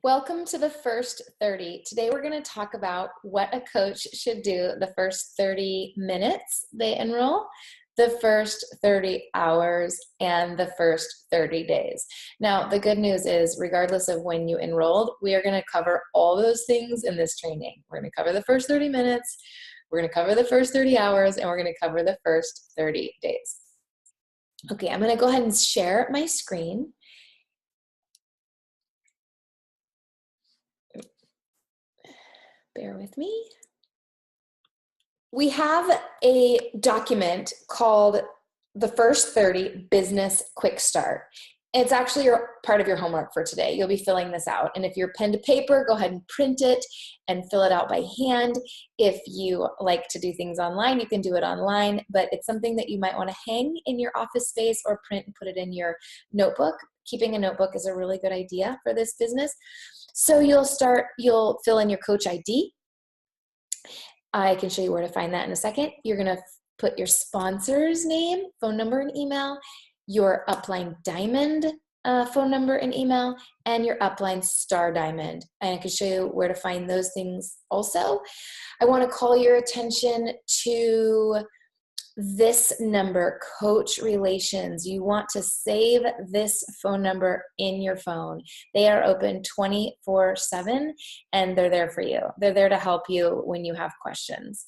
Welcome to the first 30. Today we're going to talk about what a coach should do the first 30 minutes they enroll, the first 30 hours, and the first 30 days. Now, the good news is, regardless of when you enrolled, we are going to cover all those things in this training. We're going to cover the first 30 minutes, we're going to cover the first 30 hours, and we're going to cover the first 30 days. Okay, I'm going to go ahead and share my screen. Bear with me. We have a document called the First 30 Business Quick Start. It's actually part of your homework for today. You'll be filling this out. And if you're pen to paper, go ahead and print it and fill it out by hand. If you like to do things online, you can do it online, but it's something that you might want to hang in your office space or print and put it in your notebook. Keeping a notebook is a really good idea for this business. So you'll fill in your coach ID. I can show you where to find that in a second. You're going to put your sponsor's name, phone number, and email, your upline diamond phone number and email, and your upline star diamond. And I can show you where to find those things also. I want to call your attention to this number, Coach Relations. You want to save this phone number in your phone. They are open 24/7 and they're there for you. They're there to help you when you have questions.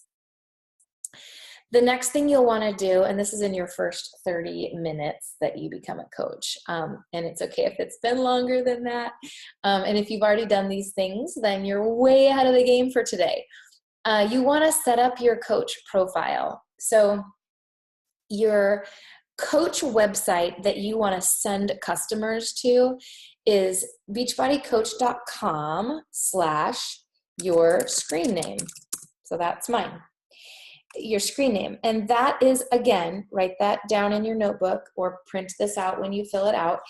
The next thing you'll want to do, and this is in your first 30 minutes that you become a coach, and it's okay if it's been longer than that. And if you've already done these things, then you're way ahead of the game for today. You want to set up your coach profile. So your coach website that you want to send customers to is beachbodycoach.com/your screen name. So that's mine. Your screen name. And that is, again, write that down in your notebook or print this out when you fill it out.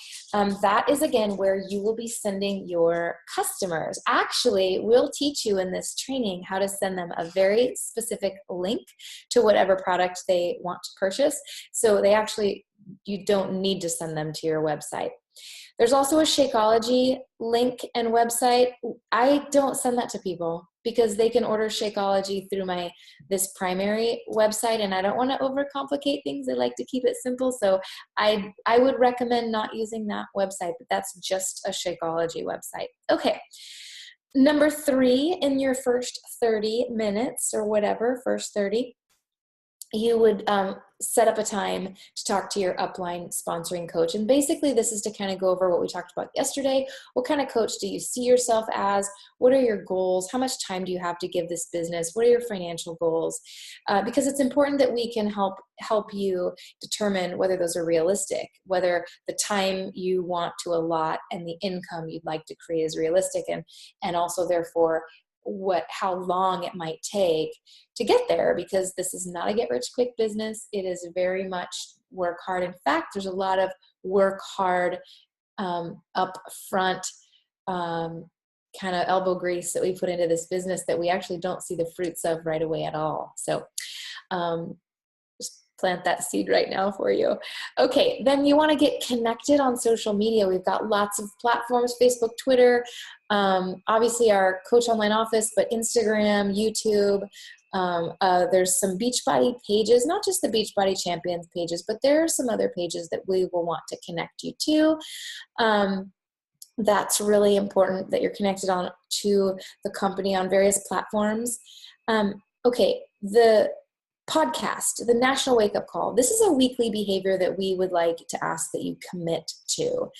That is, again, where you will be sending your customers. Actually, we'll teach you in this training how to send them a very specific link to whatever product they want to purchase. So you don't need to send them to your website. There's also a Shakeology link and website. I don't send that to people because they can order Shakeology through this primary website, and I don't want to overcomplicate things. I like to keep it simple, so I would recommend not using that website, but that's just a Shakeology website. Okay, number 3 in your first 30 minutes or whatever, first 30, you would set up a time to talk to your upline sponsoring coach. And basically this is to kind of go over what we talked about yesterday. What kind of coach do you see yourself as? What are your goals? How much time do you have to give this business? What are your financial goals? Because it's important that we can help you determine whether those are realistic, whether the time you want to allot and the income you'd like to create is realistic, and also therefore how long it might take to get there, because this is not a get rich quick business. It is very much work hard. In fact, there's a lot of work hard up front kind of elbow grease that we put into this business that we actually don't see the fruits of right away at all. So just plant that seed right now for you. Okay, then you want to get connected on social media. We've got lots of platforms: Facebook, Twitter, obviously our Coach Online Office, but Instagram, YouTube. There's some Beachbody pages, not just the Beachbody Champions pages, but there are some other pages that we will want to connect you to. That's really important that you're connected to the company on various platforms. Okay, the podcast, the National Wake Up Call. This is a weekly behavior that we would like to ask that you commit to.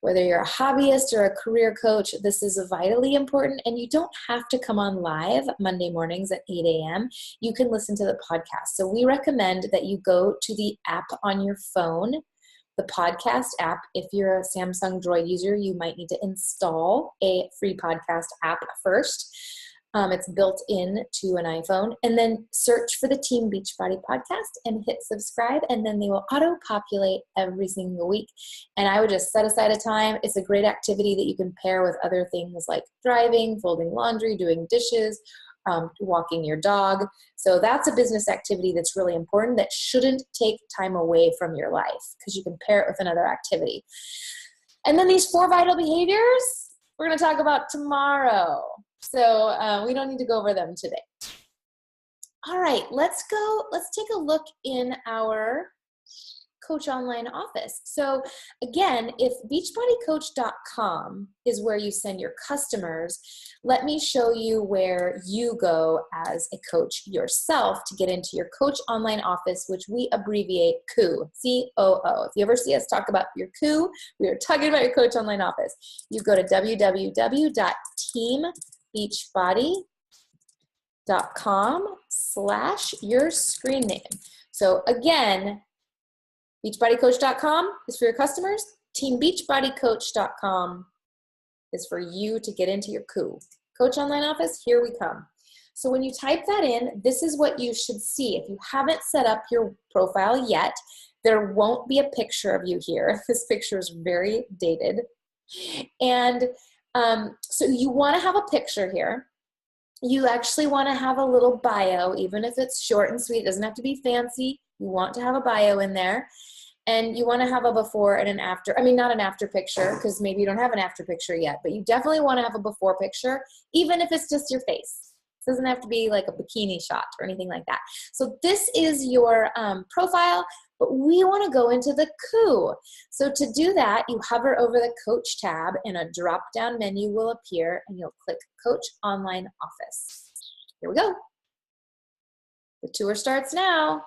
Whether you're a hobbyist or a career coach, this is vitally important, and you don't have to come on live Monday mornings at 8 a.m. You can listen to the podcast. So we recommend that you go to the app on your phone, the podcast app. If you're a Samsung Droid user, you might need to install a free podcast app first. It's built in to an iPhone, and then search for the Team Beachbody podcast and hit subscribe, and then they will auto-populate every single week. And I would just set aside a time. It's a great activity that you can pair with other things like driving, folding laundry, doing dishes, walking your dog. So that's a business activity that's really important that shouldn't take time away from your life, because you can pair it with another activity. And then these 4 vital behaviors, we're going to talk about tomorrow. So we don't need to go over them today. All right, let's take a look in our Coach Online office. So again, if beachbodycoach.com is where you send your customers, let me show you where you go as a coach yourself to get into your Coach Online office, which we abbreviate COO, C-O-O. If you ever see us talk about your COO, we are talking about your Coach Online office. You go to www.teambeachbody.com/your screen name. So again, beachbodycoach.com is for your customers. teambeachbodycoach.com is for you to get into your COO. Coach Online Office, here we come. So when you type that in, this is what you should see. If you haven't set up your profile yet, there won't be a picture of you here. This picture is very dated. And so you want to have a picture here. You actually want to have a little bio, even if it's short and sweet. It doesn't have to be fancy. You want to have a bio in there. And you want to have a before and an after. I mean, not an after picture, because maybe you don't have an after picture yet, but you definitely want to have a before picture, even if it's just your face. It doesn't have to be like a bikini shot or anything like that. So this is your profile, but we want to go into the COO. So to do that, you hover over the Coach tab and a drop-down menu will appear and you'll click Coach Online Office. Here we go. The tour starts now.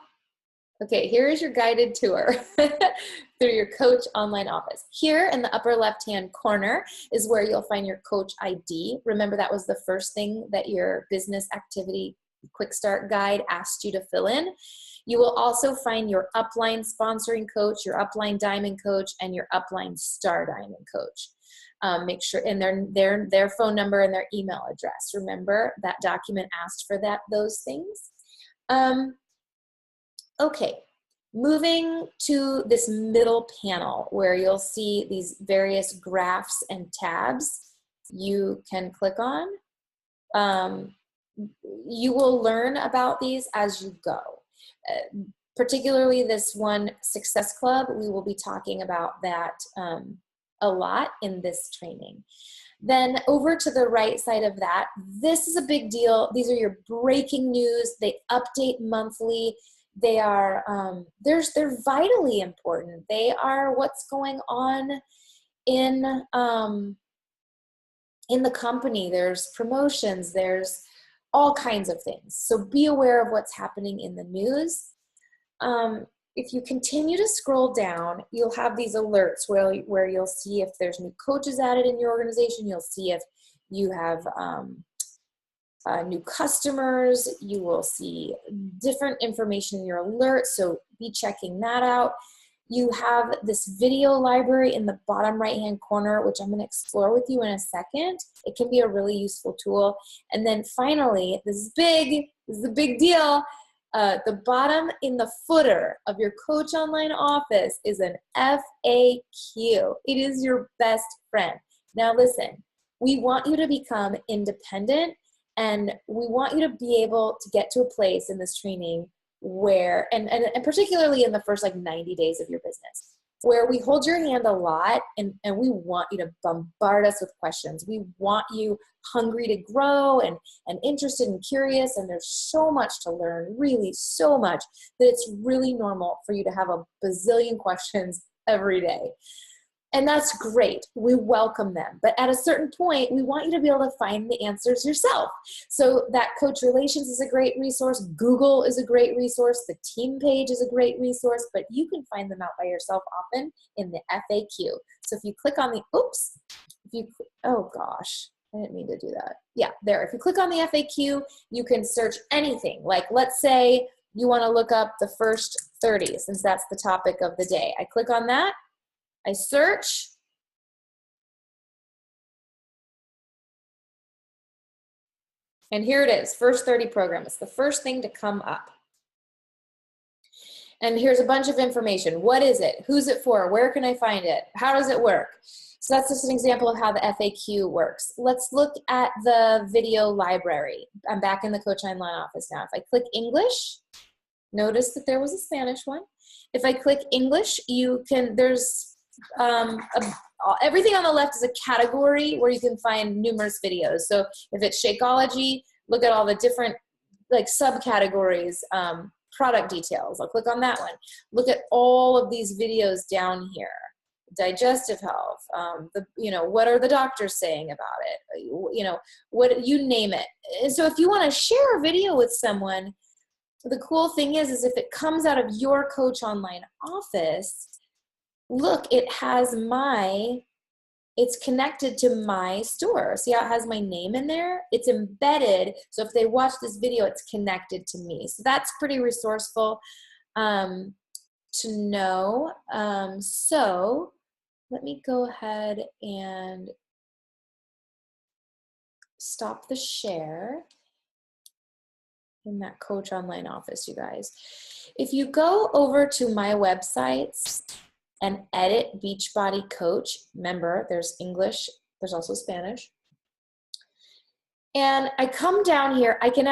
Okay, here is your guided tour through your Coach Online office. Here in the upper left-hand corner is where you'll find your Coach ID. Remember, that was the first thing that your business activity quick start guide asked you to fill in. You will also find your upline sponsoring coach, your upline diamond coach, and your upline star diamond coach. Make sure, and their phone number and their email address. Remember, that document asked for those things. Okay, moving to this middle panel where you'll see these various graphs and tabs you can click on. You will learn about these as you go. Particularly this one, Success Club, we will be talking about that a lot in this training. Then over to the right side of that, this is a big deal. These are your breaking news. They update monthly. They are, they're vitally important. They are what's going on in the company. There's promotions, there's all kinds of things. So be aware of what's happening in the news. If you continue to scroll down, you'll have these alerts where you'll see if there's new coaches added in your organization. You'll see if you have new customers. You will see different information in your alerts, so be checking that out. You have this video library in the bottom right-hand corner, which I'm going to explore with you in a second. It can be a really useful tool. And then finally, this is the big deal. The bottom in the footer of your Coach Online office is an FAQ. It is your best friend. Now listen, we want you to become independent, and we want you to be able to get to a place in this training where, and particularly in the first like 90 days of your business, where we hold your hand a lot and we want you to bombard us with questions. We want you hungry to grow and interested and curious, and there's so much to learn, really so much, that it's really normal for you to have a bazillion questions every day. And that's great. We welcome them. But at a certain point, we want you to be able to find the answers yourself. So that Coach Relations is a great resource. Google is a great resource. The team page is a great resource. But you can find them out by yourself often in the FAQ. So if you click on the, oh gosh, I didn't mean to do that. Yeah, there. If you click on the FAQ, you can search anything. Like, let's say you want to look up the first 30, since that's the topic of the day. I click on that. I search, and here it is, first 30 program. It's the first thing to come up. And here's a bunch of information. What is it? Who's it for? Where can I find it? How does it work? So that's just an example of how the FAQ works. Let's look at the video library. I'm back in the Coach Online office now. If I click English, notice that there was a Spanish one. If I click English, there's everything on the left is a category where you can find numerous videos. So if it's Shakeology, look at all the different like subcategories, product details. I'll click on that one. Look at all of these videos down here. Digestive health, what are the doctors saying about it? What, you name it. And so if you want to share a video with someone, the cool thing is if it comes out of your Coach Online office, look, it's connected to my store. See how it has my name in there? It's embedded. So if they watch this video, it's connected to me. So that's pretty resourceful to know. So let me go ahead and stop the share in that Coach Online office, you guys. If you go over to my websites and edit Beachbody Coach, remember there's English, there's also Spanish. And I come down here, I can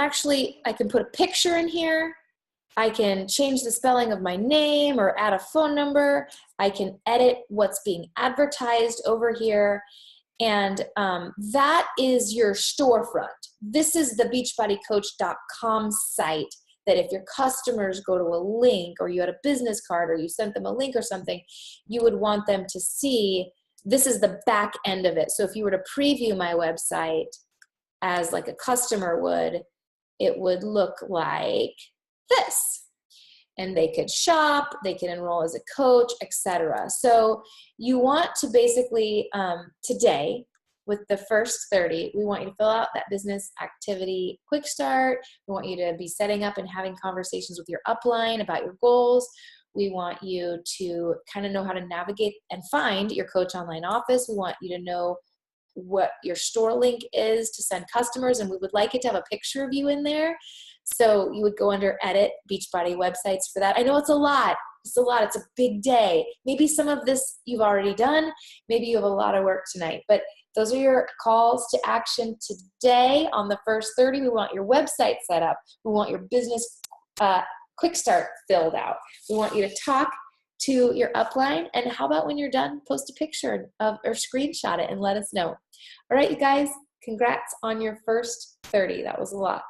put a picture in here. I can change the spelling of my name or add a phone number. I can edit what's being advertised over here. And that is your storefront. This is the beachbodycoach.com site that if your customers go to a link, or you had a business card, or you sent them a link or something, you would want them to see, this is the back end of it. So if you were to preview my website as like a customer would, it would look like this. And they could shop, they could enroll as a coach, etc. So you want to basically, today, with the first 30, we want you to fill out that business activity quick start. We want you to be setting up and having conversations with your upline about your goals. We want you to kind of know how to navigate and find your Coach Online office. We want you to know what your store link is to send customers, and we would like it to have a picture of you in there. So you would go under edit Beachbody websites for that. I know it's a lot. It's a lot. It's a big day. Maybe some of this you've already done. Maybe you have a lot of work tonight. But those are your calls to action today. On the first 30, we want your website set up. We want your business quick start filled out. We want you to talk to your upline. And how about when you're done, post a picture of or screenshot it and let us know. All right, you guys, congrats on your first 30. That was a lot.